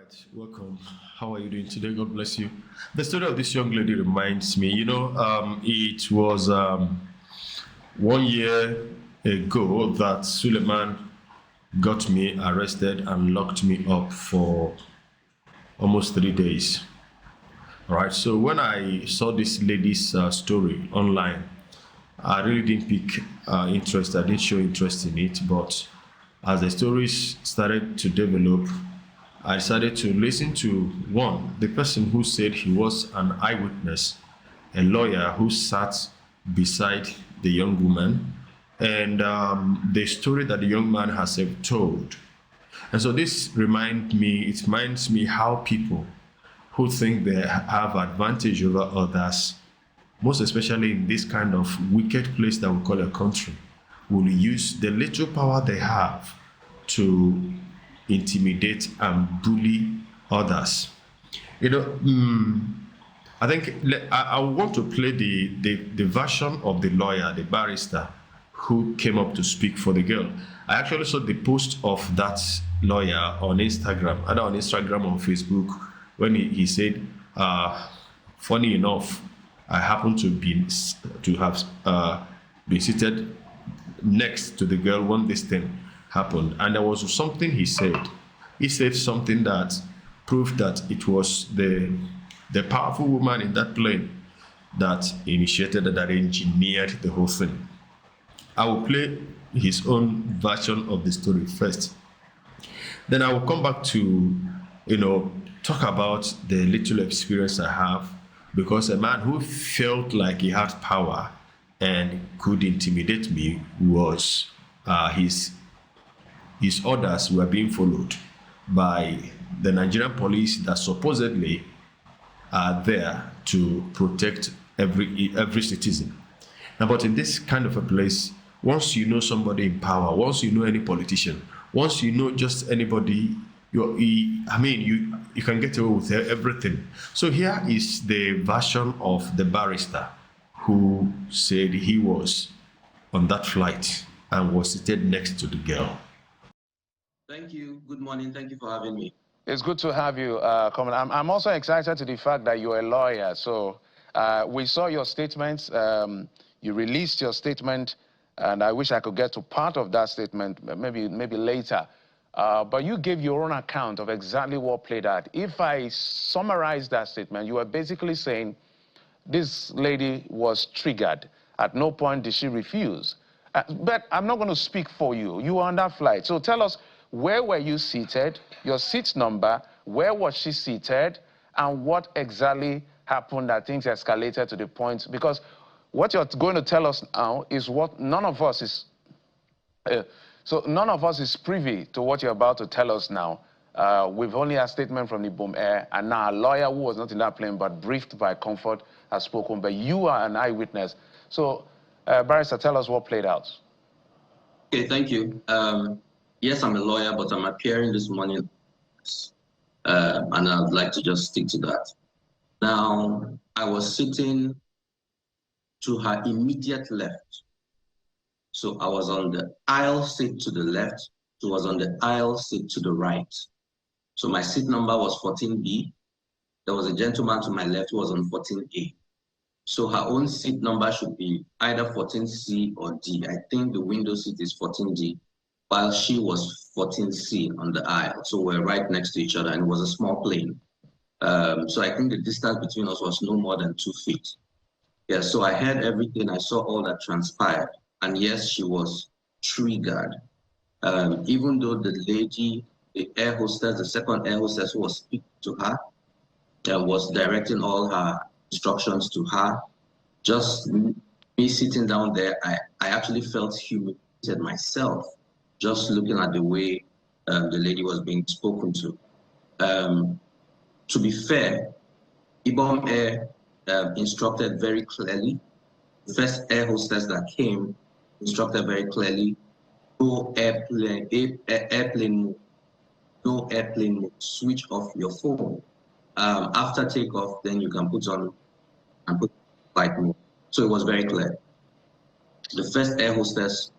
right, welcome. How are you doing today? God bless you. The story of this young lady reminds me, it was 1 year ago that Suleman got me arrested and locked me up for almost 3 days. All right, so when I saw this lady's story online, I really didn't pick interest, I didn't show interest in it, but as the stories started to develop, I decided to listen to the person who said he was an eyewitness, a lawyer who sat beside the young woman, and the story that the young man has told. And so it reminds me how people who think they have advantage over others, most especially in this kind of wicked place that we call a country, will use the little power they have to intimidate and bully others. I think I want to play the version of the lawyer, the barrister, who came up to speak for the girl. I actually saw the post of that lawyer on Instagram, either on Instagram or Facebook, when he said, funny enough, I happened to have been seated next to the girl when this thing happened, and there was something he said. He said something that proved that it was the powerful woman in that plane that initiated, that engineered the whole thing. I will play his own version of the story first. Then I will come back to, talk about the little experience I have, because a man who felt like he had power and could intimidate me was his orders were being followed by the Nigerian police that supposedly are there to protect every citizen. Now, but in this kind of a place, once you know somebody in power, once you know any politician, once you know just anybody, you can get away with everything. So here is the version of the barrister who said he was on that flight and was seated next to the girl. Thank you. Good morning. Thank you for having me. It's good to have you, Comrade. I'm also excited to the fact that you're a lawyer. So we saw your statements. You released your statement, and I wish I could get to part of that statement, maybe later. But you gave your own account of exactly what played out. If I summarize that statement, you were basically saying this lady was triggered. At no point did she refuse. But I'm not going to speak for you. You were on that flight. So tell us, where were you seated, your seat number, where was she seated, and what exactly happened that things escalated to the point? Because what you're going to tell us now is what none of us is... So none of us is privy to what you're about to tell us now. We've only had a statement from the Ibom Air, and now a lawyer who was not in that plane but briefed by Comfort has spoken, but you are an eyewitness. So, Barrister, tell us what played out. Okay, thank you. Yes, I'm a lawyer, but I'm appearing this morning, and I'd like to just stick to that. Now, I was sitting to her immediate left. So I was on the aisle seat to the left. She was on the aisle seat to the right. So my seat number was 14B. There was a gentleman to my left who was on 14A. So her own seat number should be either 14C or D. I think the window seat is 14D, while she was 14C on the aisle. So we're right next to each other, and it was a small plane. So I think the distance between us was no more than 2 feet. Yeah, so I heard everything. I saw all that transpired. And yes, she was triggered. Even though the lady, the air hostess, the second air hostess who was speaking to her, was directing all her instructions to her, just me sitting down there, I actually felt humiliated myself, just looking at the way the lady was being spoken to. To be fair, Ibom Air instructed very clearly. The first air hostess that came instructed very clearly, no airplane mode, switch off your phone. After takeoff, then you can put on and put flight mode. So it was very clear. The first air hostess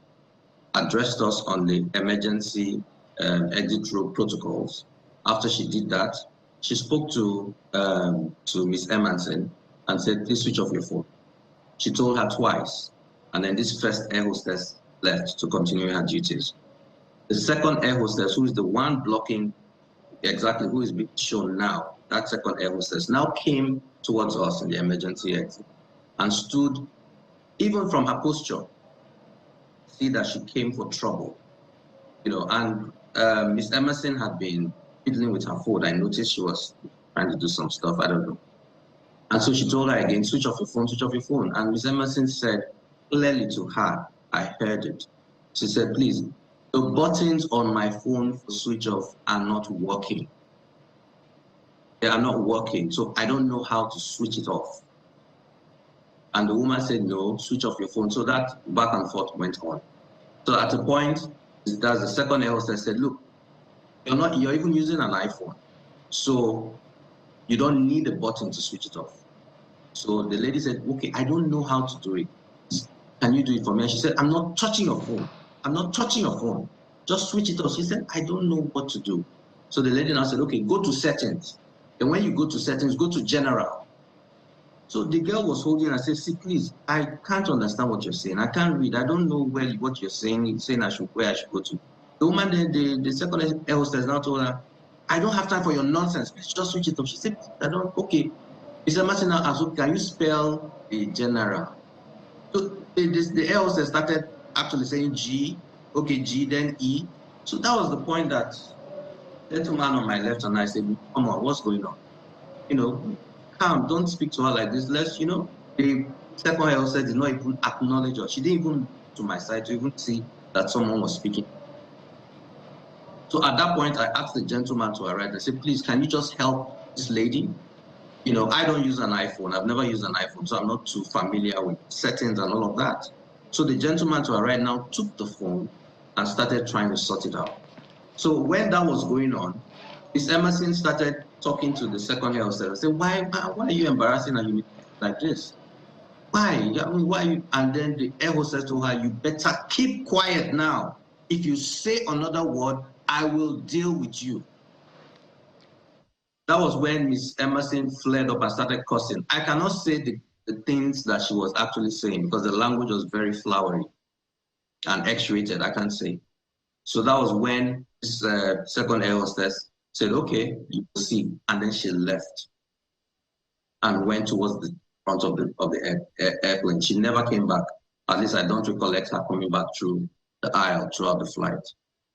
addressed us on the emergency exit road protocols. After she did that, she spoke to Miss Emmanson and said, please switch off your phone. She told her twice, and then this first air hostess left to continue her duties. The second air hostess, who is the one blocking exactly who is being shown now, that second air hostess now came towards us in the emergency exit and stood, even from her posture, see that she came for trouble. You know, and Miss Emmanson had been fiddling with her phone. I noticed she was trying to do some stuff, I don't know. And so she told her again, switch off your phone, switch off your phone. And Miss Emmanson said clearly to her, I heard it. She said, please, the buttons on my phone for switch off are not working. They are not working, so I don't know how to switch it off. And the woman said, no, switch off your phone. So that back and forth went on. So at a point, that's the second air hostess said, look, you're even using an iPhone, so you don't need a button to switch it off. So the lady said, okay, I don't know how to do it. Can you do it for me? And she said, I'm not touching your phone. I'm not touching your phone. Just switch it off. She said, I don't know what to do. So the lady now said, okay, go to settings. And when you go to settings, go to general. So the girl was holding and said, see, please, I can't understand what you're saying. I can't read. I don't know what you're saying. It's saying where I should go to. The woman, the second air hostess now told her, I don't have time for your nonsense. Please just switch it off. She said, I don't, okay. Mr. Martin now asked, okay, can you spell the general? So the air hostess started actually saying G, okay, G, then E. So that was the point that the gentleman on my left and I said, come on, what's going on? You know, calm, don't speak to her like this. Let's, you know, the second air hostess did not even acknowledge her. She didn't even to my side to even see that someone was speaking. So at that point, I asked the gentleman to arrive. I said, please, can you just help this lady? You know, I don't use an iPhone. I've never used an iPhone, so I'm not too familiar with settings and all of that. So the gentleman to arrive now took the phone and started trying to sort it out. So when that was going on, Miss Emmanson started talking to the second air hostess. I said, why are you embarrassing her like this? Why? I mean, why? And then the air hostess told her, you better keep quiet now. If you say another word, I will deal with you. That was when Miss Emmanson flared up and started cursing. I cannot say the things that she was actually saying because the language was very flowery and X-rated, I can't say. So that was when this second air hostess said, okay, you will see. And then she left and went towards the front of the airplane. She never came back. At least I don't recollect her coming back through the aisle throughout the flight.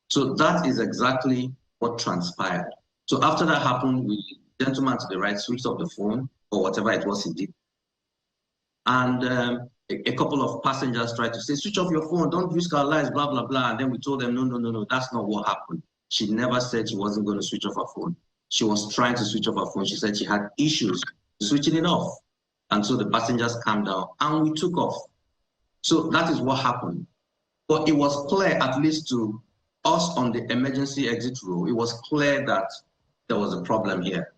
So that is exactly what transpired. So after that happened, the gentleman to the right switched off the phone or whatever it was he did. And a couple of passengers tried to say, switch off your phone, don't risk our lives, blah, blah, blah. And then we told them, no, that's not what happened. She never said she wasn't going to switch off her phone. She was trying to switch off her phone. She said she had issues switching it off. And so the passengers calmed down and we took off. So that is what happened. But it was clear, at least to us on the emergency exit row, it was clear that there was a problem here.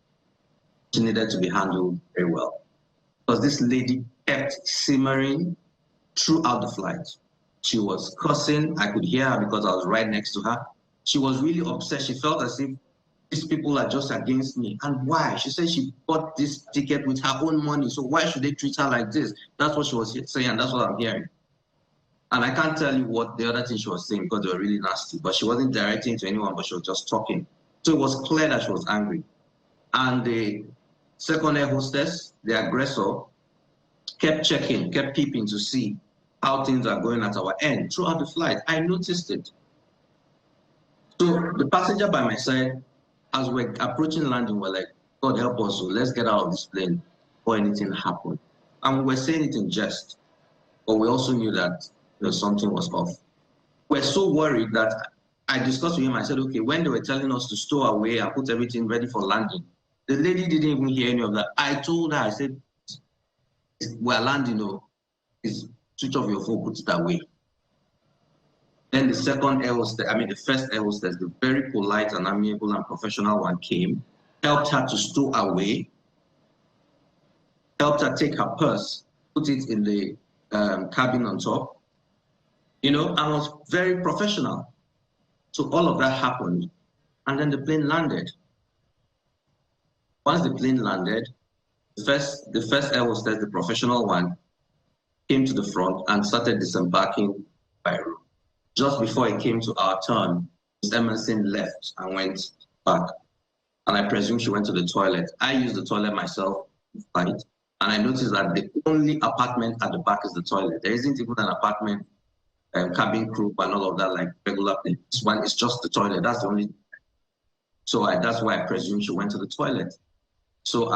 She needed to be handled very well. Because this lady kept simmering throughout the flight. She was cursing. I could hear her because I was right next to her. She was really upset. She felt as if these people are just against me. And why? She said she bought this ticket with her own money. So why should they treat her like this? That's what she was saying, and that's what I'm hearing. And I can't tell you what the other thing she was saying because they were really nasty, but she wasn't directing to anyone, but she was just talking. So it was clear that she was angry. And the second air hostess, the aggressor, kept checking, kept peeping to see how things are going at our end throughout the flight. I noticed it. So the passenger by my side, as we're approaching landing, we're like, God help us, so let's get out of this plane before anything happened. And we were saying it in jest, but we also knew that something was off. We're so worried that I discussed with him. I said, okay, when they were telling us to stow away and put everything ready for landing, the lady didn't even hear any of that. I told her, I said, we're landing, switch off your phone, put it away. Then the second air hostess, the first air hostess, the very polite and amiable and professional one came, helped her to stow away, helped her take her purse, put it in the cabin on top, and was very professional. So all of that happened, and then the plane landed. Once the plane landed, the first air hostess, the professional one, came to the front and started disembarking by room. Just before it came to our turn, Ms. Emmanson left and went back. And I presume she went to the toilet. I used the toilet myself, right? And I noticed that the only apartment at the back is the toilet. There isn't even an apartment, cabin crew and all of that, like regular thing. It's just the toilet. That's the only. So that's why I presume she went to the toilet. So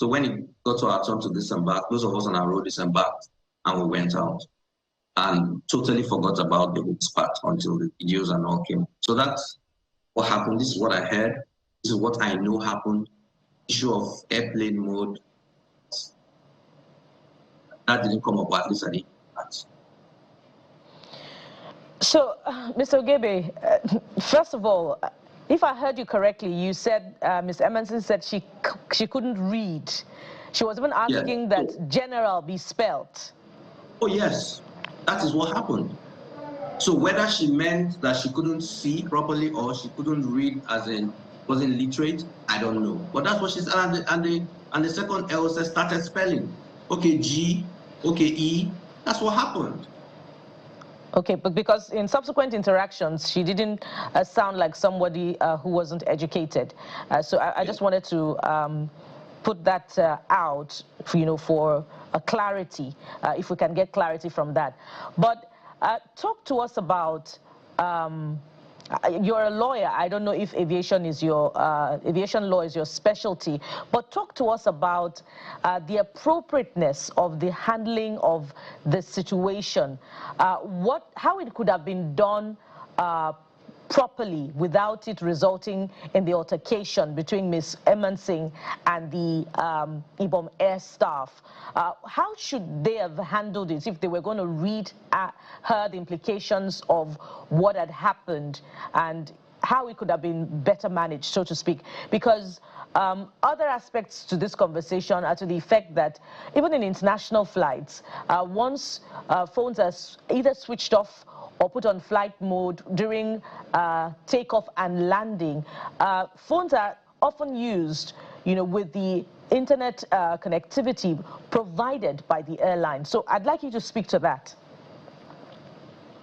when it got to our turn to disembark, those of us on our road disembarked and we went out and totally forgot about the whole part until the videos and all came. So that's what happened. This is what I heard. This is what I know happened. Issue of airplane mode. That didn't come up, at least I didn't. So, Mr. Ogebe, first of all, if I heard you correctly, you said Ms. Emmanson said she couldn't read. She was even asking that general be spelt. Oh, yes. That is what happened. So whether she meant that she couldn't see properly or she couldn't read as in wasn't literate, I don't know. But that's what she said. And the second L said started spelling. Okay, G, okay, E. That's what happened. Okay, but because in subsequent interactions, she didn't sound like somebody who wasn't educated. So I just wanted to put that out, for a clarity, if we can get clarity from that. But talk to us about, you're a lawyer. I don't know if aviation law is your specialty, but talk to us about the appropriateness of the handling of the situation, how it could have been done properly without it resulting in the altercation between Ms. Emmanson and the Ibom Air staff. How should they have handled it if they were going to read her the implications of what had happened and how it could have been better managed, so to speak? Because other aspects to this conversation are to the effect that even in international flights, once phones are either switched off or put on flight mode during takeoff and landing, phones are often used, with the internet connectivity provided by the airline. So I'd like you to speak to that.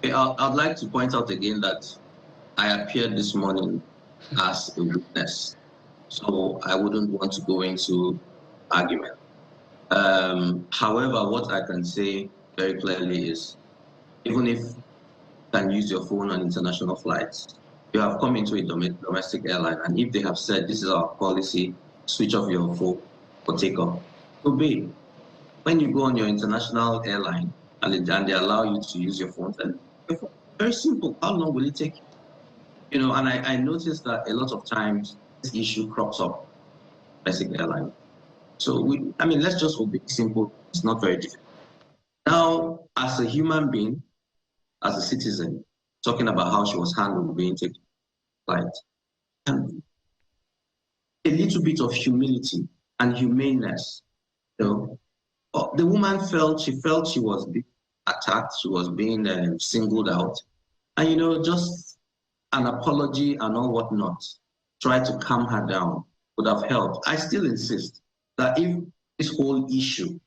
I'd like to point out again that I appeared this morning as a witness, so I wouldn't want to go into argument. However, what I can say very clearly is, even if you can use your phone on international flights, you have come into a domestic airline, and if they have said this is our policy, switch off your phone for takeoff, obey. When you go on your international airline and they allow you to use your phone, then very simple. How long will it take you? And I noticed that a lot of times this issue crops up basic airline. So let's just obey. Simple. It's not very difficult. Now, as a human being, as a citizen, talking about how she was handled being taken flight, and a little bit of humility and humaneness. The woman felt she was being attacked, she was being singled out, and just an apology and all whatnot, try to calm her down would have helped. I still insist that if this whole issue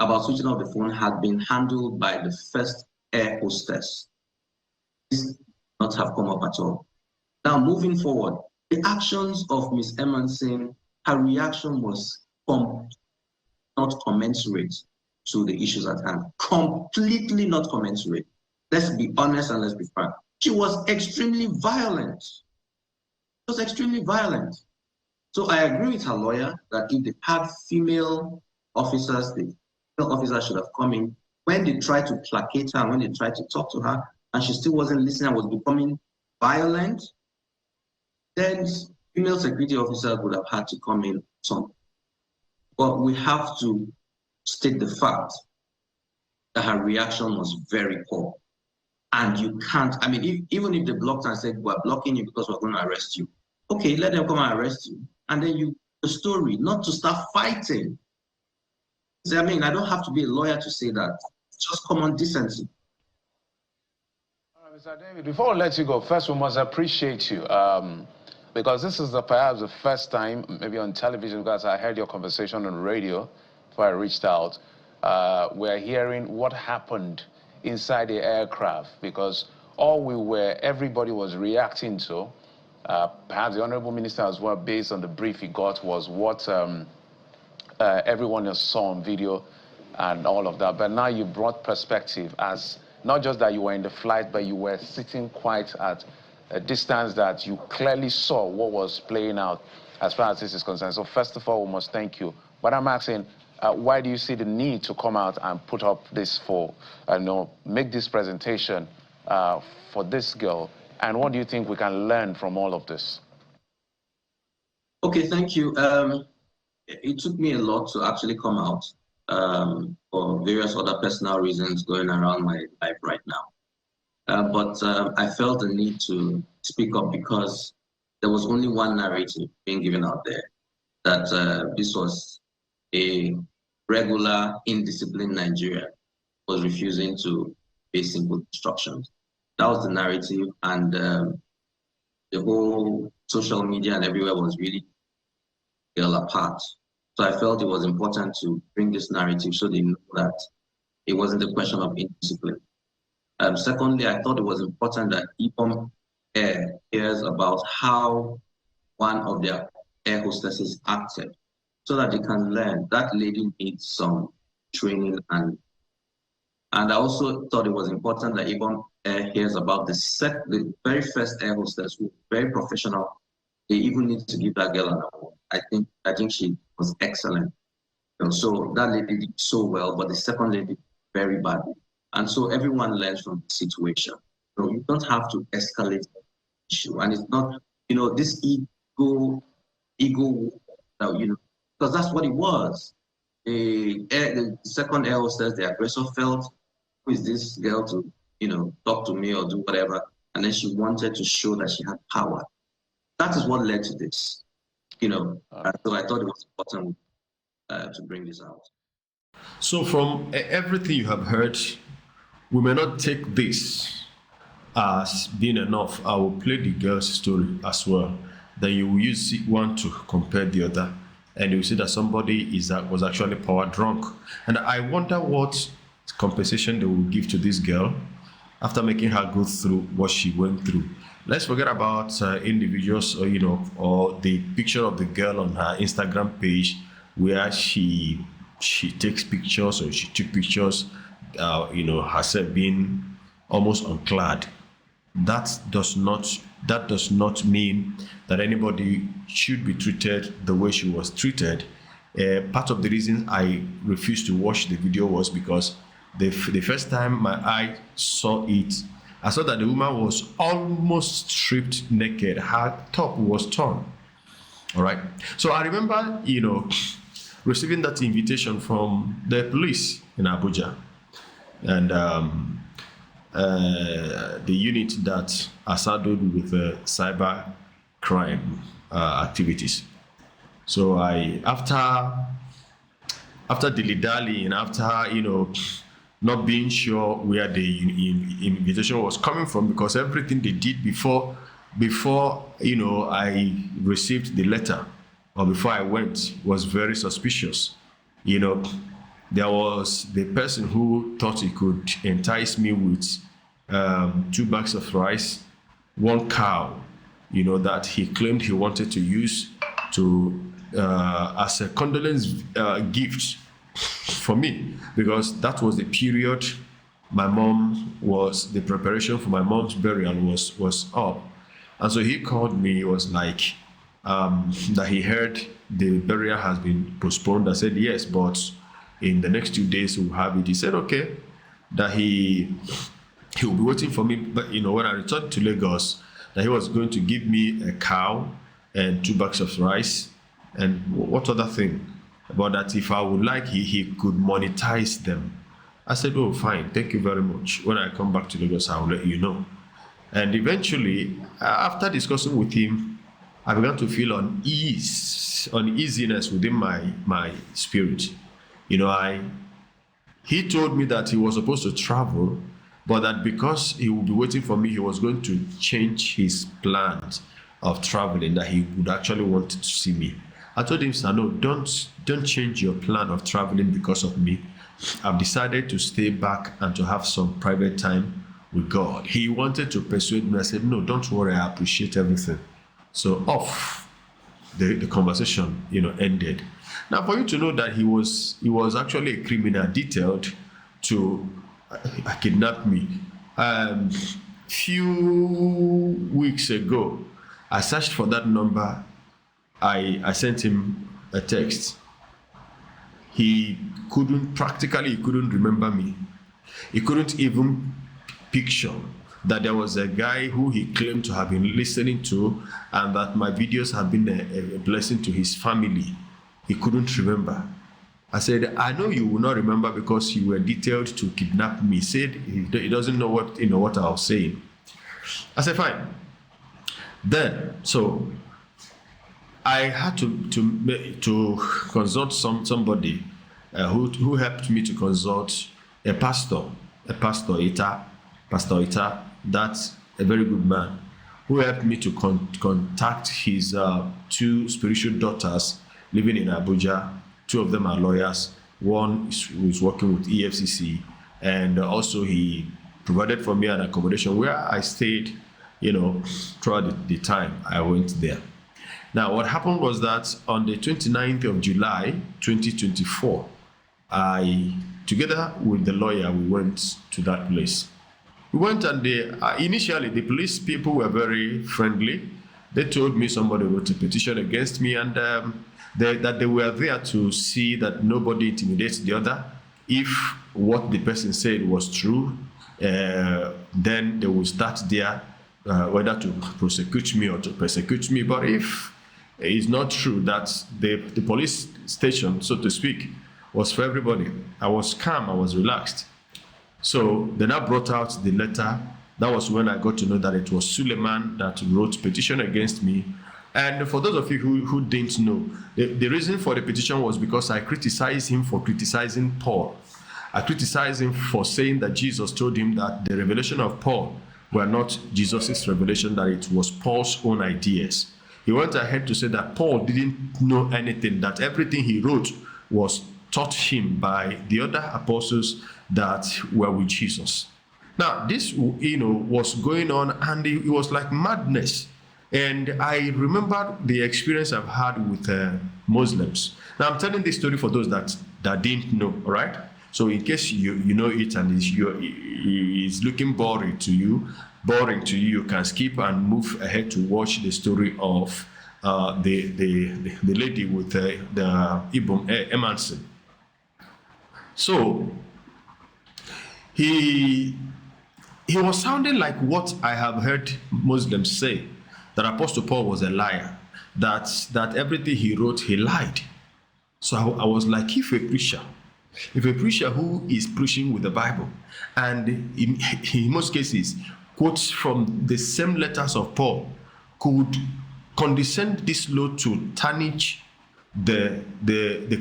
about switching off the phone had been handled by the first air hostess, this would not have come up at all. Now, moving forward, the actions of Ms. Emmanson, her reaction was not commensurate to the issues at hand. Completely not commensurate. Let's be honest and let's be frank. She was extremely violent. She was extremely violent. So I agree with her lawyer that if they had female officers, the female officers should have come in. When they tried to placate her, when they tried to talk to her, and she still wasn't listening and was becoming violent, then female security officers would have had to come in. But we have to state the fact that her reaction was very poor. And you can't, even if they blocked and said, we're blocking you because we're going to arrest you. Okay, let them come and arrest you. And then the story, not to start fighting. I don't have to be a lawyer to say that. It's just common decency. Mr. David, before I let you go, first we must appreciate you. Because this is perhaps the first time, maybe on television, because I heard your conversation on radio before I reached out. We're hearing what happened inside the aircraft, because everybody was reacting to, perhaps the Honorable Minister as well, based on the brief he got, was what everyone else saw on video and all of that. But now you brought perspective as not just that you were in the flight, but you were sitting quite at a distance that you clearly saw what was playing out as far as this is concerned. So first of all, we must thank you. But I'm asking, why do you see the need to come out and put up this make this presentation for this girl? And what do you think we can learn from all of this? Okay, thank you. It took me a lot to actually come out for various other personal reasons going around my life right now. But I felt the need to speak up because there was only one narrative being given out there, that this was a regular, indisciplined Nigerian was refusing to obey simple instructions. That was the narrative, and the whole social media and everywhere was really girl apart. So I felt it was important to bring this narrative so they know that it wasn't a question of indiscipline. Secondly, I thought it was important that Ibom Air hears about how one of their air hostesses acted, so that they can learn. That lady needs some training, and I also thought it was important that Ibom Air hears about the very first air hostess, who was very professional. They even need to give that girl an award. I think she was excellent. So that lady did so well, but the second lady very badly. And so everyone learns from the situation. So you don't have to escalate the issue. And it's not, this ego, because that's what it was. The second air hostess, the aggressor, felt, who is this girl to, talk to me or do whatever? And then she wanted to show that she had power. That is what led to this, And so I thought it was important to bring this out. So from everything you have heard, we may not take this as being enough. I will play the girl's story as well. Then you will use one to compare the other, and you see that somebody was actually power drunk. And I wonder what compensation they will give to this girl after making her go through what she went through. Let's forget about individuals, or the picture of the girl on her Instagram page where she takes pictures, or she took pictures, herself being almost unclad. That does not mean that anybody should be treated the way she was treated. Part of the reason I refused to watch the video was because the first time my eye saw it, I saw that the woman was almost stripped naked. Her top was torn. All right. So I remember, receiving that invitation from the police in Abuja, and the unit that are saddled with cyber crime activities. So after dilly-dallying, after not being sure where the invitation was coming from, because everything they did before I received the letter, or before I went, was very suspicious. There was the person who thought he could entice me with 2 bags of rice, 1 cow, that he claimed he wanted to use as a condolence gift for me, because that was the period the preparation for my mom's burial was up. And so he called me. He was like, that he heard the burial has been postponed. I said, yes, but in the next 2 days we'll have it. He said, okay, that he will be waiting for me. But when I returned to Lagos, that he was going to give me a cow and 2 bags of rice, and what other thing? But that if I would like, he could monetize them. I said, oh, fine, thank you very much. When I come back to Lagos, I will let you know. And eventually, after discussing with him, I began to feel uneasiness within my spirit. He told me that he was supposed to travel, but that because he would be waiting for me, he was going to change his plans. of traveling, that he would actually want to see me. I told him, sir, no, don't change your plan of traveling because of me. I've decided to stay back and to have some private time with God. He wanted to persuade me. I said, no, don't worry, I appreciate everything. So off the conversation, ended. Now, for you to know that he was actually a criminal detailed to kidnap me. Few weeks ago, I searched for that number. I sent him a text. He couldn't remember me. He couldn't even picture that there was a guy who he claimed to have been listening to, and that my videos have been a blessing to his family. He couldn't remember. I said, I know you will not remember because you were detailed to kidnap me. He said he doesn't know what I was saying. I said, fine. Then, so I had to consult somebody who helped me to consult a pastor Ita. That's a very good man, who helped me to contact his two spiritual daughters living in Abuja. Two of them are lawyers. One is working with EFCC, and also he provided for me an accommodation where I stayed, throughout the time I went there. Now, what happened was that on the 29th of July, 2024, together with the lawyer, we went to that place. We went, and initially the police people were very friendly. They told me somebody wrote a petition against me, and that they were there to see that nobody intimidates the other. If what the person said was true, then they will start there, whether to prosecute me or to persecute me. But if it's not true, that the police station, so to speak, was for everybody. I was calm, I was relaxed. So they now brought out the letter. That was when I got to know that it was Suleman that wrote petition against me. And for those of you who didn't know, the reason for the petition was because I criticized him for criticizing Paul. I criticized him for saying that Jesus told him that the revelation of Paul were not Jesus' revelation, that it was Paul's own ideas. He went ahead to say that Paul didn't know anything, that everything he wrote was taught him by the other apostles that were with Jesus. Now, this, was going on, and it was like madness. And I remember the experience I've had with Muslims. Now, I'm telling this story for those that didn't know, all right? So in case you know it and it's looking boring to you, you can skip and move ahead to watch the story of the lady with the Ibom Air Emmanson. So he was sounding like what I have heard Muslims say, that Apostle Paul was a liar, that everything he wrote, he lied. So I was like, if a preacher who is preaching with the Bible, and in most cases quotes from the same letters of Paul, could condescend this low to tarnish the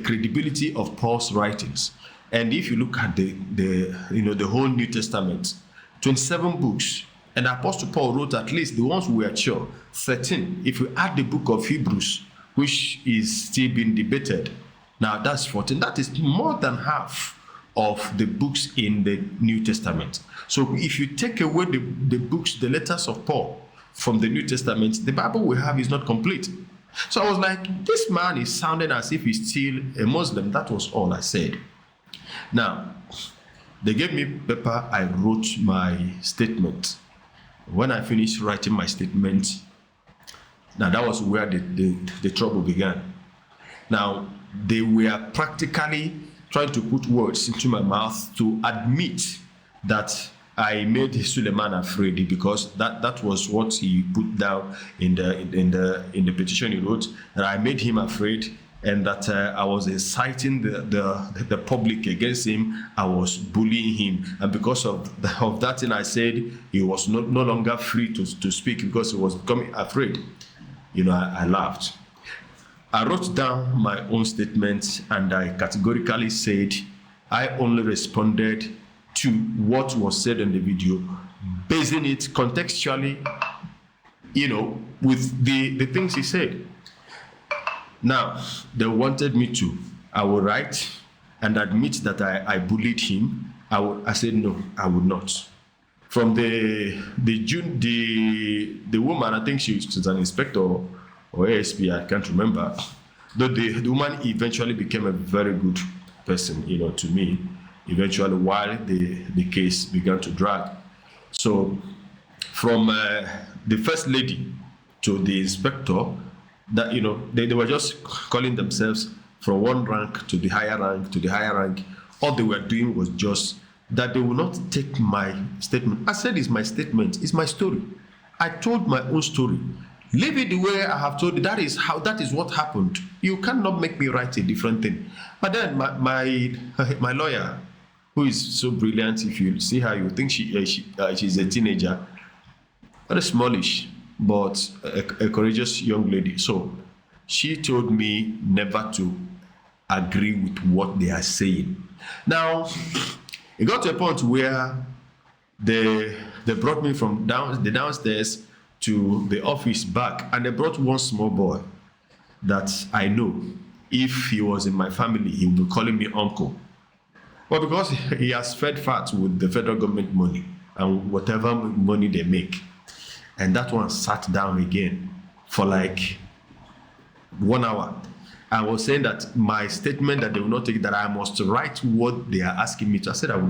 credibility of Paul's writings. And if you look at the whole New Testament, 27 books, and Apostle Paul wrote at least, the ones we are sure, 13. If we add the book of Hebrews, which is still being debated, now that's 14. That is more than half of the books in the New Testament. So if you take away the books, the letters of Paul from the New Testament, the Bible we have is not complete. So I was like, this man is sounding as if he's still a Muslim. That was all I said. Now, they gave me paper, I wrote my statement. When I finished writing my statement, now that was where the trouble began. Now, they were practically trying to put words into my mouth to admit that I made Suleman afraid, because that was what he put down in the petition he wrote, that I made him afraid, and that I was inciting the public against him. I was bullying him, and because of that thing I said, he was no longer free to speak because he was becoming afraid. I laughed. I wrote down my own statement, and I categorically said I only responded to what was said in the video, basing it contextually with the things he said. Now, they wanted me to, I would write and admit that I bullied him. I said, no, I would not. From the woman, I think she's an inspector or ASP, I can't remember. Though the woman eventually became a very good person, to me, eventually, while the case began to drag. So from the first lady to the inspector, that they were just calling themselves from one rank to the higher rank to the higher rank. All they were doing was just that they will not take my statement. I said, it's my statement, it's my story. I told my own story. Leave it the way I have told you. That is what happened. You cannot make me write a different thing. But then my lawyer, who is so brilliant, if you see her, you think she's a teenager, very smallish, but a courageous young lady. So she told me never to agree with what they are saying. Now, it got to a point where they brought me from the downstairs to the office back, and they brought one small boy that I know. If he was in my family, he would be calling me uncle. But because he has fed fat with the federal government money and whatever money they make, and that one sat down again for like 1 hour. I was saying that my statement that they will not take, that I must write what they are asking me to. I said I will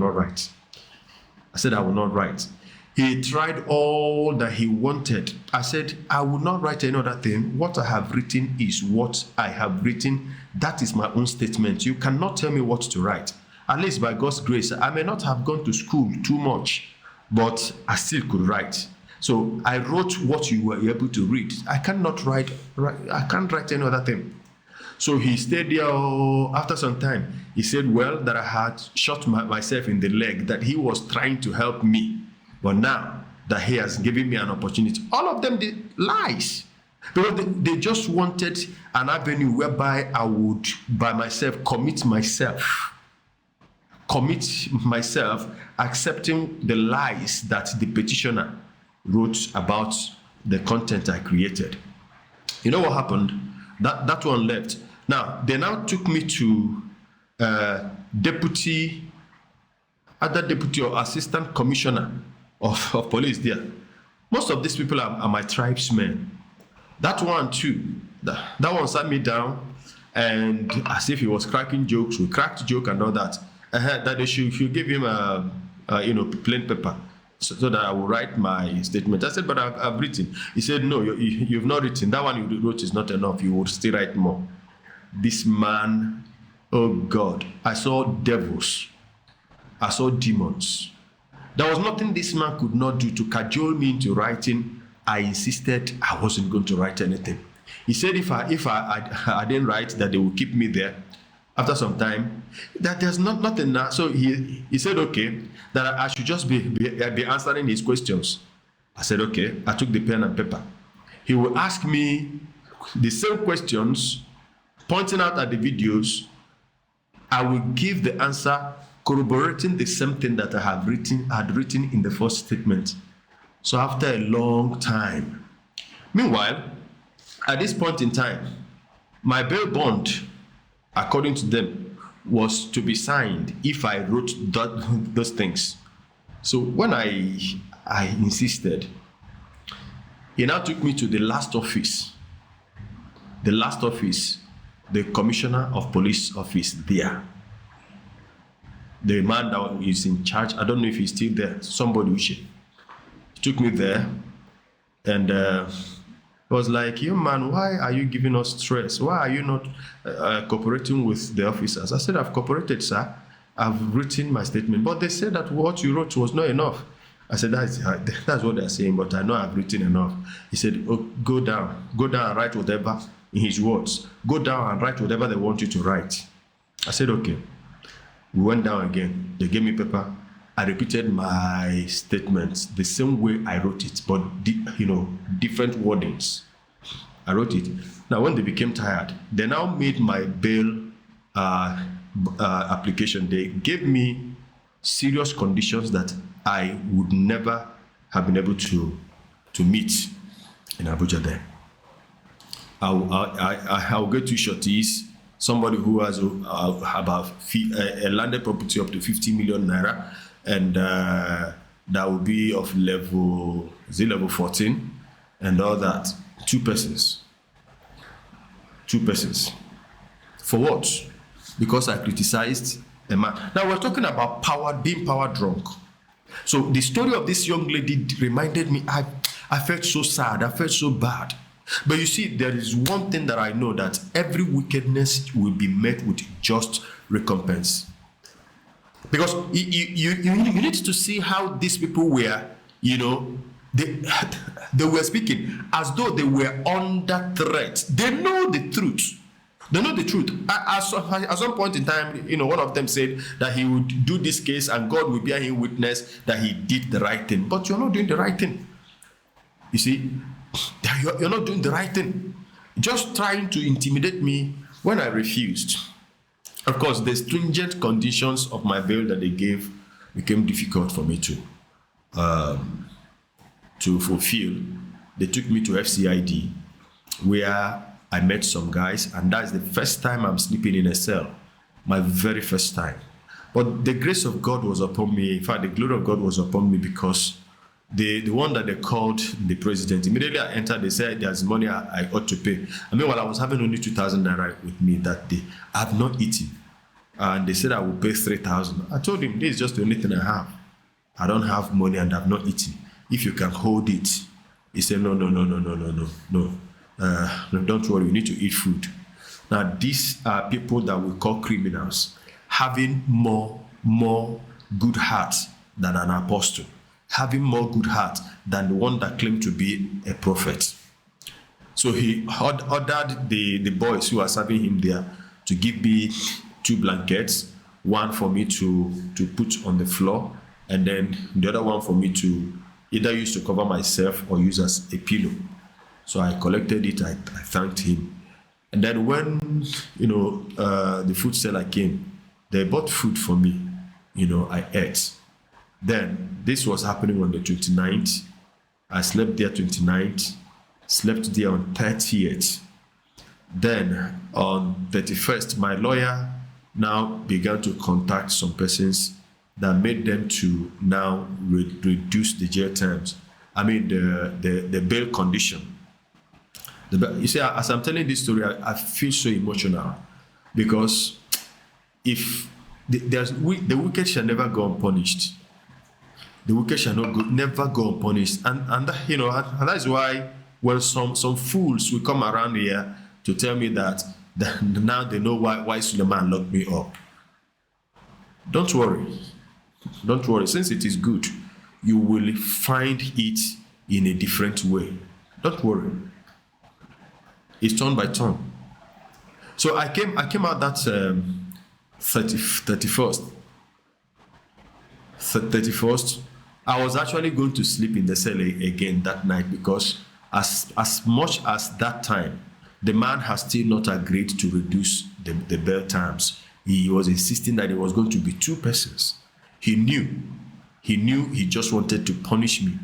not write. He tried all that he wanted. I said, I will not write any other thing. What I have written is what I have written. That is my own statement. You cannot tell me what to write. At least by God's grace, I may not have gone to school too much, but I still could write. So I wrote what you were able to read. I cannot write. I can't write any other thing. So he stayed there. After some time, he said, well, that I had shot myself in the leg, that he was trying to help me. But now that he has given me an opportunity, all of them did lies. Because they just wanted an avenue whereby I would, by myself, commit myself, accepting the lies that the petitioner wrote about the content I created. You know what happened? That one left. Now, they now took me to deputy or assistant commissioner of police there. Most of these people are my tribesmen. That one too, that one sat me down, and as if he was cracking jokes, we cracked joke and all that. That they should give him a plain paper so that I will write my statement. I said, but I've written. He said, no, you've not written. That one you wrote is not enough. You would still write more. This man, oh God, I saw devils. I saw demons. There was nothing this man could not do to cajole me into writing. I insisted I wasn't going to write anything. He said if I didn't write, that they would keep me there. After some time, that there's nothing now. So he said, okay, that I should just be answering his questions. I said, okay. I took the pen and paper. He will ask me the same questions, pointing out at the videos. I will give the answer, corroborating the same thing that I had written in the first statement. So after a long time. Meanwhile, at this point in time, my bail bond, according to them, was to be signed if I wrote those things. So when I insisted, he now took me to the last office. The commissioner of police office there. The man that is in charge, I don't know if he's still there, somebody he took me there, and was like, you man, why are you giving us stress? Why are you not cooperating with the officers? I said, I've cooperated, sir. I've written my statement. But they said that what you wrote was not enough. I said, that's what they're saying, but I know I've written enough. He said, oh, go down and write whatever, in his words. Go down and write whatever they want you to write. I said, okay. We went down again. They gave me paper. I repeated my statements the same way I wrote it, but different wordings. I wrote it. Now, when they became tired, they now made my bail application. They gave me serious conditions that I would never have been able to meet. in Abuja there. I'll get two shorties, somebody who has about a landed property up to 50 million naira, and that will be of level 14 and all that. Two persons. For what? Because I criticized a man. Now we're talking about power, being power drunk. So the story of this young lady reminded me, I felt so sad, I felt so bad. But you see, there is one thing that I know, that every wickedness will be met with just recompense. Because you need to see how these people were, they were speaking as though they were under threat. They know the truth. They know the truth. At some point in time, one of them said that he would do this case and God will bear him witness that he did the right thing. But you're not doing the right thing. You see, you're not doing the right thing. Just trying to intimidate me when I refused. Of course, the stringent conditions of my bail that they gave became difficult for me to fulfill. They took me to FCID, where I met some guys, and that's the first time I'm sleeping in a cell. My very first time. But the grace of God was upon me. In fact, the glory of God was upon me, because the one that they called the president, immediately I entered, they said there's money I ought to pay. I mean, while I was having only 2,000 naira with me that day, I have not eaten. And they said I will pay 3,000. I told him, this is just the only thing I have. I don't have money and I've not eaten. If you can hold it. He said, no. No, don't worry, you need to eat food. Now, these are people that we call criminals, having more good heart than an apostle, having more good heart than the one that claimed to be a prophet. So he ordered the boys who are serving him there to give me 2 blankets, one for me to put on the floor, and then the other one for me to either use to cover myself or use as a pillow. So I collected it, I thanked him. And then when, the food seller came, they bought food for me, I ate. Then this was happening on the 29th. I slept there 29th, slept there on 30th. Then on 31st, my lawyer now began to contact some persons that made them to now reduce the jail terms. I mean, the bail condition. You see, as I'm telling this story, I feel so emotional, because if the wicked shall never go unpunished. The wicked shall never go unpunished. And that's why when some fools will come around here to tell me that now they know why Suleman locked me up. Don't worry. Since it is good, you will find it in a different way. Don't worry. It's turn by turn. So I came out that 31st. I was actually going to sleep in the cell again that night, because as much as that time, the man has still not agreed to reduce the bail terms. He was insisting that it was going to be 2 persons. He knew he just wanted to punish me.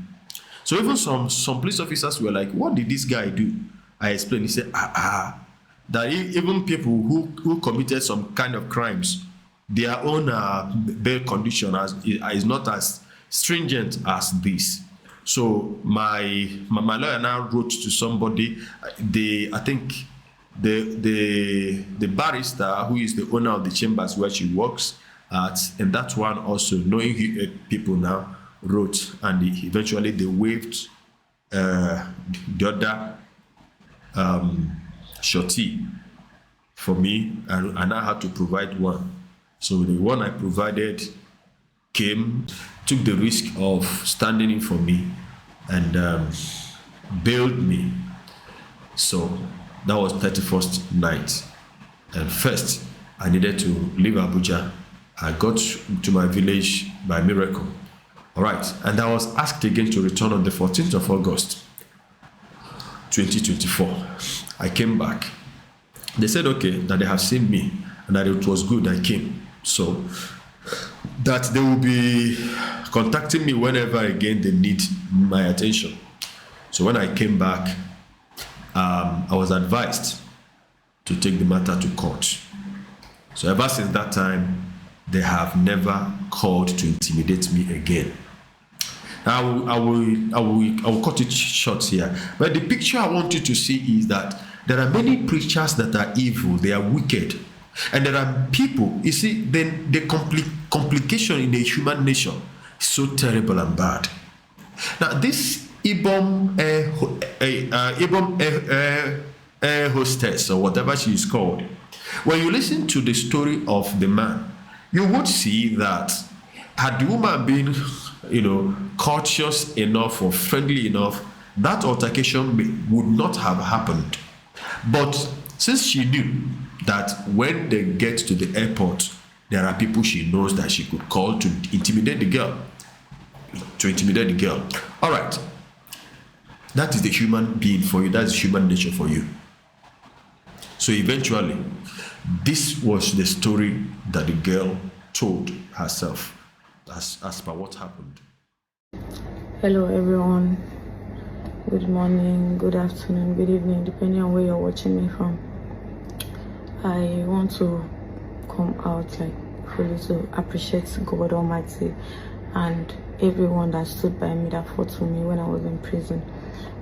So even some police officers were like, what did this guy do? I explained. He said, that even people who committed some kind of crimes, their own bail condition is not as stringent as this. So my lawyer now wrote to somebody, I think the barrister who is the owner of the chambers where she works at, and that one also, knowing people now, wrote, and eventually they waived the other shorty for me, and I had to provide one. So the one I provided came, took the risk of standing in for me, and bailed me. So that was 31st night. And first, I needed to leave Abuja. I got to my village by miracle. All right, and I was asked again to return on the 14th of August, 2024. I came back. They said, okay, that they have seen me and that it was good I came. So that they will be contacting me whenever again they need my attention. So when I came back, I was advised to take the matter to court. So ever since that time, they have never called to intimidate me again. I will cut it short here. But the picture I want you to see is that there are many preachers that are evil, they are wicked. And there are people, you see, then the complication in the human nature is so terrible and bad. Now, this Ibom Air Hostess, or whatever she is called, when you listen to the story of the man, you would see that had the woman been, courteous enough or friendly enough, that altercation would not have happened. But since she knew that when they get to the airport, there are people she knows that she could call to intimidate the girl. All right. That is the human being for you. That's human nature for you. So eventually, this was the story that the girl told herself as per what happened. Hello everyone. Good morning, good afternoon, good evening, depending on where you're watching me from. I want to come out fully to appreciate God Almighty and everyone that stood by me, that fought for me when I was in prison.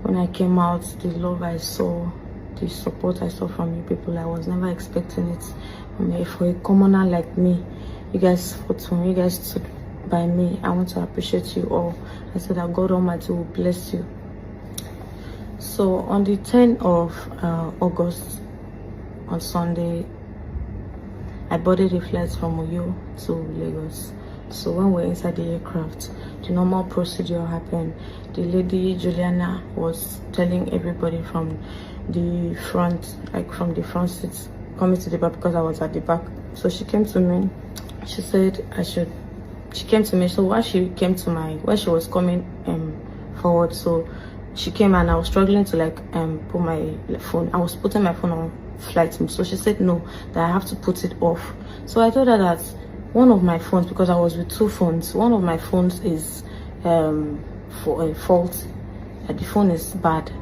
When I came out, the love I saw, the support I saw from you people, I was never expecting it. For a commoner like me, you guys fought for me, you guys stood by me. I want to appreciate you all. I said that God Almighty will bless you. So on the 10th of August, on Sunday, I boarded a flight from Uyo to Lagos. So when we're inside the aircraft, the normal procedure happened. The lady Juliana was telling everybody from the front, from the front seats, coming to the back because I was at the back. So she came to me. She said she came to me. So while she came to when she was coming forward, so she came and I was struggling to put my phone. I was putting my phone on flight mode. So she said no, that I have to put it off. So I told her that one of my phones, because I was with two phones, one of my phones is for a fault. The phone is bad.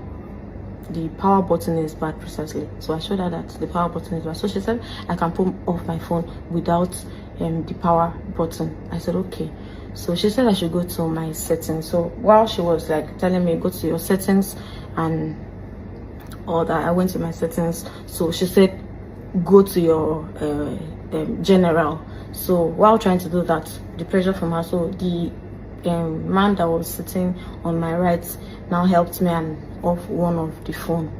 The power button is bad precisely. So I showed her that the power button is bad. So she said I can put off my phone without the power button. I said okay. So she said I should go to my settings. So while she was telling me go to your settings and all that, I went to my settings. So she said go to your general. So while trying to do that, the pressure from her, so the man that was sitting on my right now helped me and off one of the phone,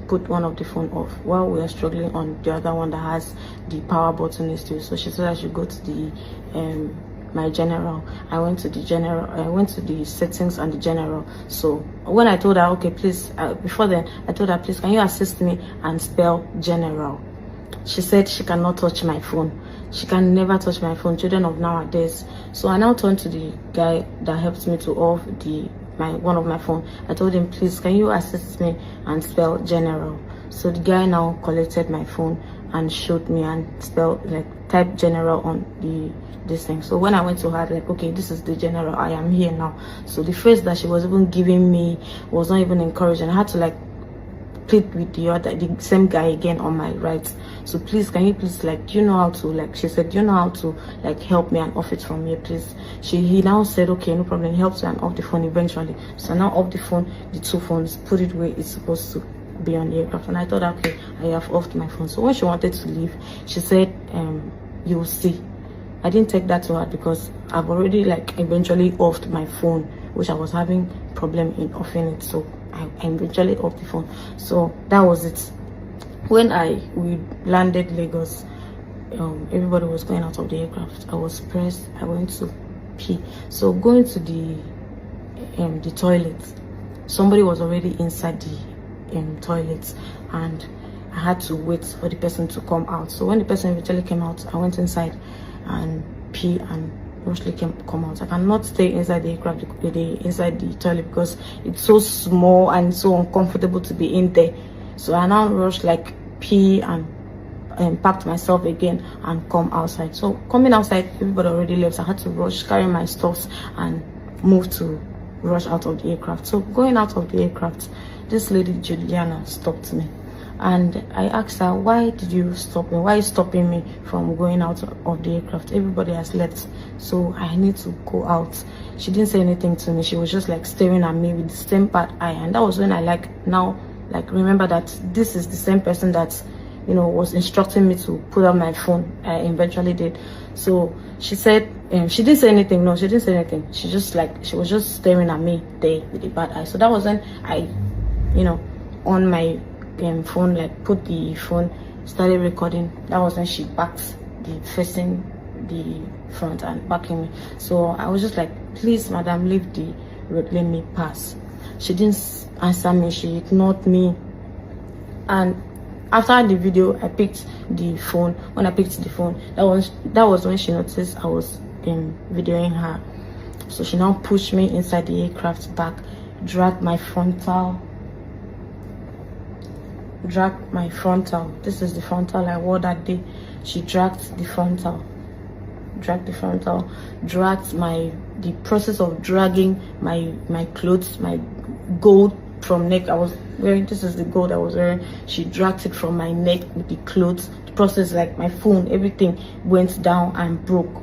put one of the phone off while we were struggling on the other one that has the power button is still. So she said I should go to the my general. I went to the general. I went to the settings and the general. So when I told her okay please, before then I told her please can you assist me and spell general. She said she cannot touch my phone. She can never touch my phone, children of nowadays. So I now turned to the guy that helped me to off one of my phone. I told him, please, can you assist me and spell general? So the guy now collected my phone and showed me and spelled, type general on this thing. So when I went to her, okay, this is the general, I am here now. So the face that she was even giving me was not even encouraging. I had to plead with the same guy again on my right. So please, can you please do you know how to she said, do you know how to help me and off it from here, please? He now said okay, no problem. He helped me and off the phone eventually. So now off the phone, the two phones, put it where it's supposed to be on the aircraft. And I thought okay, I have offed my phone. So when she wanted to leave, she said you will see. I didn't take that to heart because I've already eventually offed my phone, which I was having problem in offing it. So I eventually off the phone. So that was it. When we landed Lagos, everybody was going out of the aircraft. I was pressed. I went to pee. So going to the toilet, somebody was already inside the toilet, and I had to wait for the person to come out. So when the person eventually came out, I went inside and pee and mostly come out. I cannot stay inside the aircraft, inside the toilet, because it's so small and so uncomfortable to be in there. So I now rushed pee and packed myself again and come outside. So coming outside, everybody already left. So I had to rush, carry my stuffs and move to rush out of the aircraft. So going out of the aircraft, this lady Juliana stopped me, and I asked her, why did you stop me? Why are you stopping me from going out of the aircraft? Everybody has left, so I need to go out. She didn't say anything to me. She was just like staring at me with the same bad eye. And that was when I remember that this is the same person that, you know, was instructing me to put on my phone. I eventually did. So she said, she didn't say anything. No, she didn't say anything. She was just staring at me there with the bad eye. So that was when I, you know, on my phone, like put the phone, started recording. That was when she backed facing the front and backing me. So I was just like, please madam, leave the road, let me pass. She didn't answer me, she ignored me. And after the video, I picked the phone. When I picked the phone, that was when she noticed I was videoing her. So she now pushed me inside the aircraft back, dragged my frontal. This is the frontal I wore that day. She dragged the frontal, the process of dragging my clothes, my gold from neck I was wearing. This is the gold I was wearing. She dragged it from my neck with the clothes. The process, like my phone, everything went down and broke.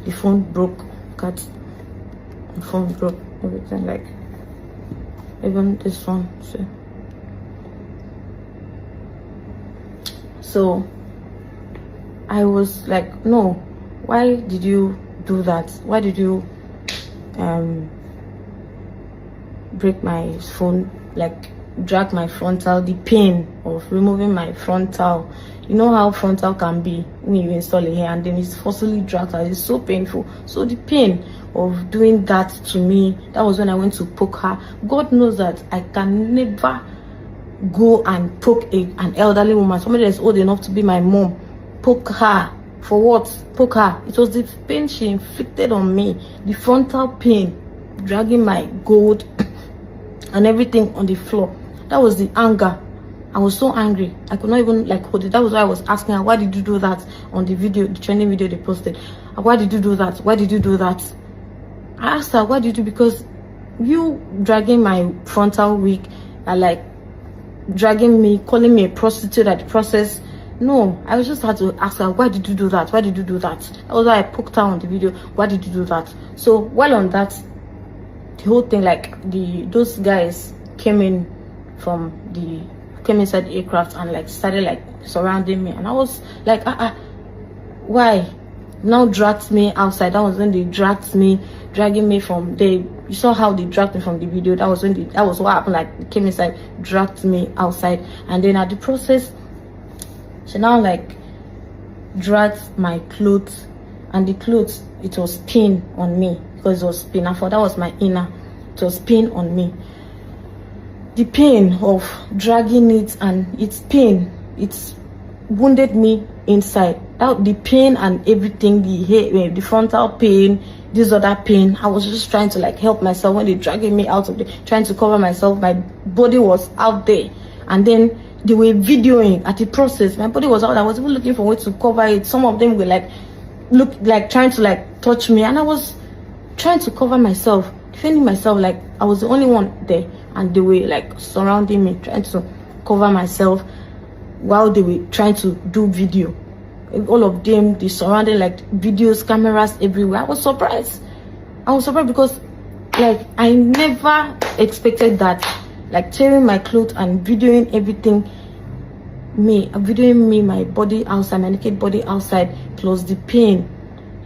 The phone broke. The phone broke. Everything, like even this one. See. So I was like, no, why did you do that? Why did you break my phone, like drag my frontal? The pain of removing my frontal, you know how frontal can be when you install a hair and then it's forcibly dragged out. It's so painful. So the pain of doing that to me, that was when I went to poke her. God knows that I can never go and poke an elderly woman, somebody that's old enough to be my mom. Poke her for what? Poke her. It was the pain she inflicted on me, the frontal pain, dragging my gold and everything on the floor. That was the anger. I was so angry, I could not even like hold it. That was why I was asking her, why did you do that on the video, the trending video they posted? Why did you do that? Why did you do that? I asked her, why did you do? Because you dragging my frontal wig and like dragging me, calling me a prostitute at the process. No, I just had to ask her, why did you do that? Why did you do that? That was why I poked her on the video. Why did you do that? So while on that, the whole thing, like those guys came inside the aircraft and like started like surrounding me, and I was like, why? Now dragged me outside. That was when they dragging me from there. You saw how they dragged me from the video. That was what happened. Like they came inside, dragged me outside, and then at the process, she now like dragged my clothes, and the clothes, it was pinned on me because it was pinned. I thought that was my inner. It was pinned on me. The pain of dragging it and its pain, it's wounded me inside. That the pain and everything, the hair, the frontal pain, this other pain. I was just trying to like help myself when they dragging me out of the, trying to cover myself. My body was out there, and then they were videoing at the process. My body was out. I was even looking for a way to cover it. Some of them were like, trying to like touch me, and I was trying to cover myself, defending myself. Like I was the only one there, and they were like surrounding me, trying to cover myself while they were trying to do video. All of them, they surrounded like videos, cameras everywhere. I was surprised because like I never expected that. Like tearing my clothes and videoing everything, videoing me, my body outside, my naked body outside, plus the pain.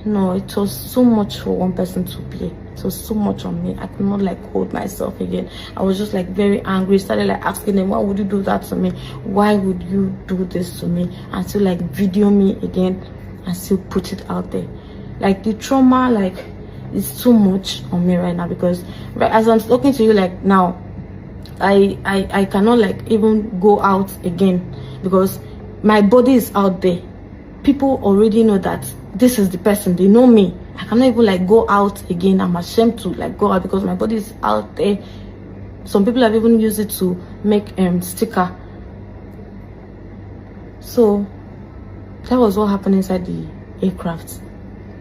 No, it was so much for one person to bear. It was so much on me. I could not like hold myself again. I was just like very angry. Started like asking them, why would you do that to me? Why would you do this to me? And still like video me again and still put it out there. Like the trauma, like it's too much on me right now, because right as I'm talking to you like now, I cannot like even go out again because my body is out there. People already know that this is the person. They know me. I cannot even like go out again. I'm ashamed to like go out because my body is out there. Some people have even used it to make sticker. So that was what happened inside the aircraft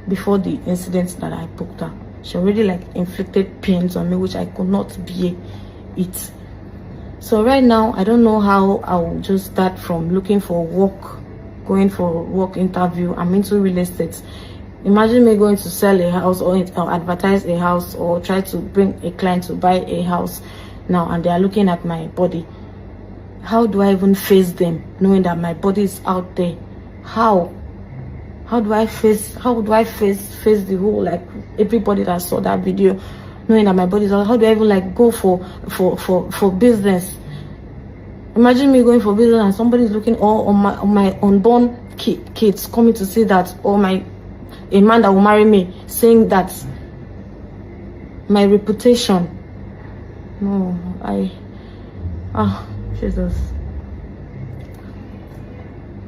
before the incident that I booked her. She already like inflicted pains on me, which I could not bear it. So right now, I don't know how I will just start from looking for work, going for work interview. I'm into real estate. Imagine me going to sell a house or advertise a house or try to bring a client to buy a house now, and they are looking at my body. How do I even face them, knowing that my body is out there? How do I face the whole, like, everybody that saw that video, knowing that my body is out? How do I even like go for business? Imagine me going for business and somebody's looking all on my unborn kids coming to see that, or a man that will marry me saying that my reputation. No, Jesus.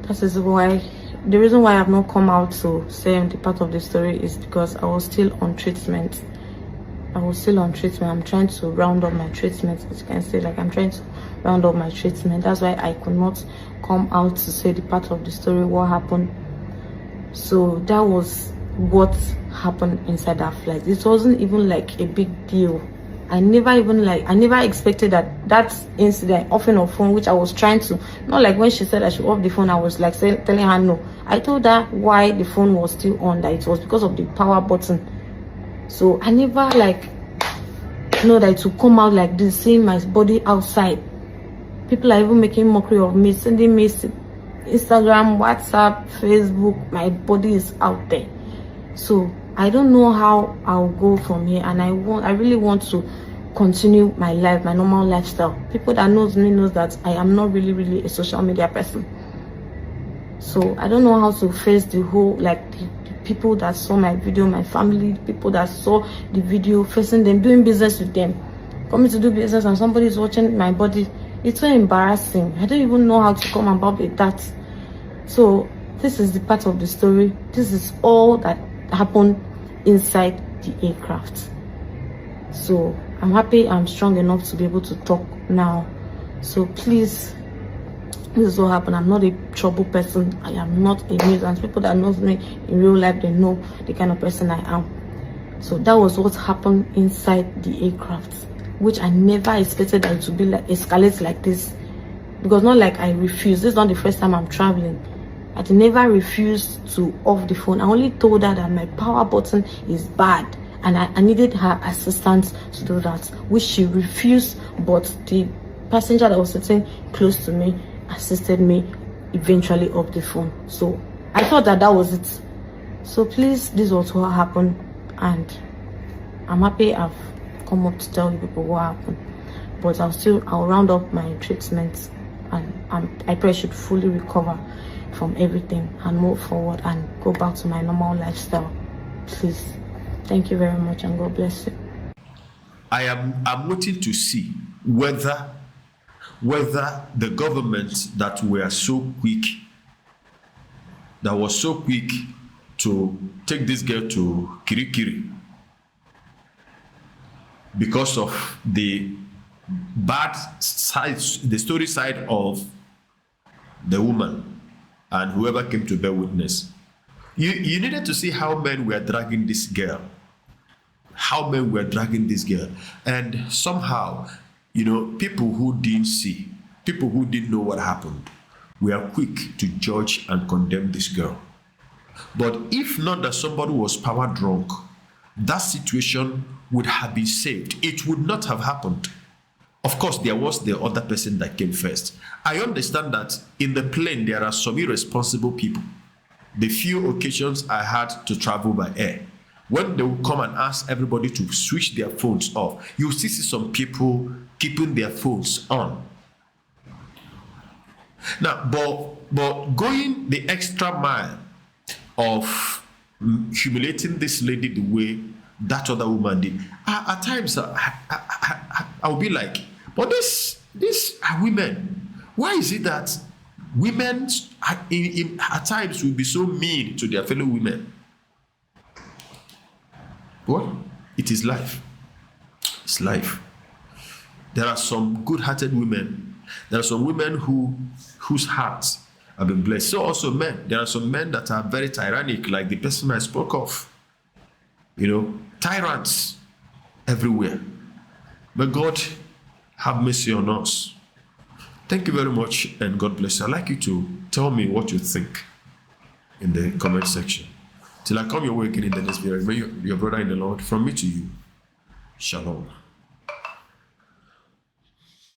That is why, the reason why I have not come out to say the part of the story is because I was still on treatment. I'm trying to round up my treatment. As you can see, like, I'm trying to round up my treatment. That's why I could not come out to say the part of the story, what happened. So that was what happened inside that flight. It wasn't even like a big deal. I never expected that incident, offing her phone, which I was trying to, not like when she said I should off the phone, I was like telling her no. I told her why the phone was still on, that it was because of the power button. So I never like know that it would come out like this, seeing my body outside. People are even making mockery of me, sending me Instagram, WhatsApp, Facebook. My body is out there. So I don't know how I'll go from here, and I really want to continue my life, my normal lifestyle. People that knows me knows that I am not really a social media person. So I don't know how to face the whole, like, the people that saw my video, my family, the people that saw the video, facing them, doing business with them, coming to do business, and somebody is watching my body. It's so embarrassing. I don't even know how to come about with that. So this is the part of the story. This is all that happened inside the aircraft. So I'm happy I'm strong enough to be able to talk now. So please, this is what happened. I'm not a trouble person. I am not a nuisance. People that knows me in real life, they know the kind of person I am. So that was what happened inside the aircraft, which I never expected that it would be like escalate like this. Because not like I refused. This is not the first time I'm traveling. I never refused to off the phone. I only told her that my power button is bad and I needed her assistance to do that, which she refused. But the passenger that was sitting close to me assisted me eventually off the phone. So I thought that was it. So please, this was what happened, and I'm happy I've come up to tell you people what happened. But I'll round up my treatments, and I pray I should fully recover from everything and move forward and go back to my normal lifestyle. Please. Thank you very much, and God bless you. I'm waiting to see whether the government that was so quick to take this girl to Kirikiri because of the bad side, the story side of the woman and whoever came to bear witness. You needed to see how men were dragging this girl. And somehow, people who didn't see, people who didn't know what happened, were quick to judge and condemn this girl. But if not that somebody was power drunk, that situation would have been saved. It would not have happened. Of course, there was the other person that came first. I understand that in the plane, there are some irresponsible people. The few occasions I had to travel by air, when they will come and ask everybody to switch their phones off, you still see some people keeping their phones on. Now, but going the extra mile of humiliating this lady the way that other woman did, at times I'll be like, but these are women. Why is it that women at times will be so mean to their fellow women? Well, it is life. It's life. There are some good-hearted women. There are some women whose hearts have been blessed. So also men. There are some men that are very tyrannic, like the person I spoke of. tyrants everywhere. May God have mercy on us. Thank you very much, and God bless you. I'd like you to tell me what you think in the comment section. Till I come your way again in the next video, may your brother in the Lord, from me to you, Shalom.